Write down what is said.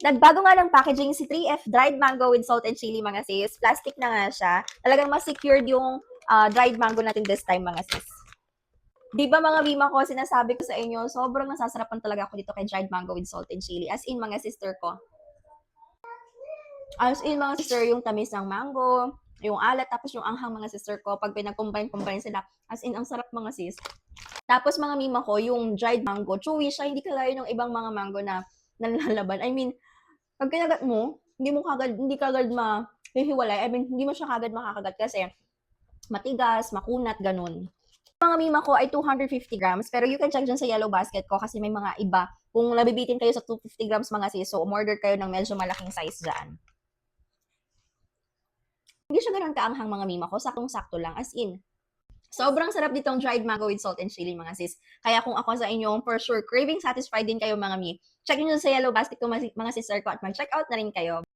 Nagbago nga ng packaging si 3F dried mango with salt and chili mga sis. Plastic na nga siya. Talagang mas secured yung dried mango natin this time mga sis. Di ba mga mima ko, sinasabi ko sa inyo, sobrang nasasarapan talaga ako dito kay dried mango with salt and chili. As in mga sister ko. As in mga sister, yung tamis ng mango, yung alat, tapos yung anghang mga sister ko, pag pinag-combine sila, as in, ang sarap mga sis. Tapos mga mima ko, yung dried mango, chewy siya, hindi kagaya ng ibang mga mango na nalalaban. I mean, pag kinagat mo, hindi kagad mahihiwalay. I mean, hindi mo siya kagad makakagat kasi matigas, makunat, ganun. Mga mima ko ay 250 grams, pero you can check dyan sa yellow basket ko kasi may mga iba. Kung nabibitin kayo sa 250 grams mga sis, so umorder kayo ng medyo malaking size dyan. Hindi siya ganun kaanghang mga mima ko, saktong-sakto lang, as in. Sobrang sarap ditong dried mango with salt and chili mga sis. Kaya kung ako sa inyo, for sure, craving satisfied din kayo mga mi. Check nyo sa yellow basket ko mga sister ko at mag-check out na rin kayo.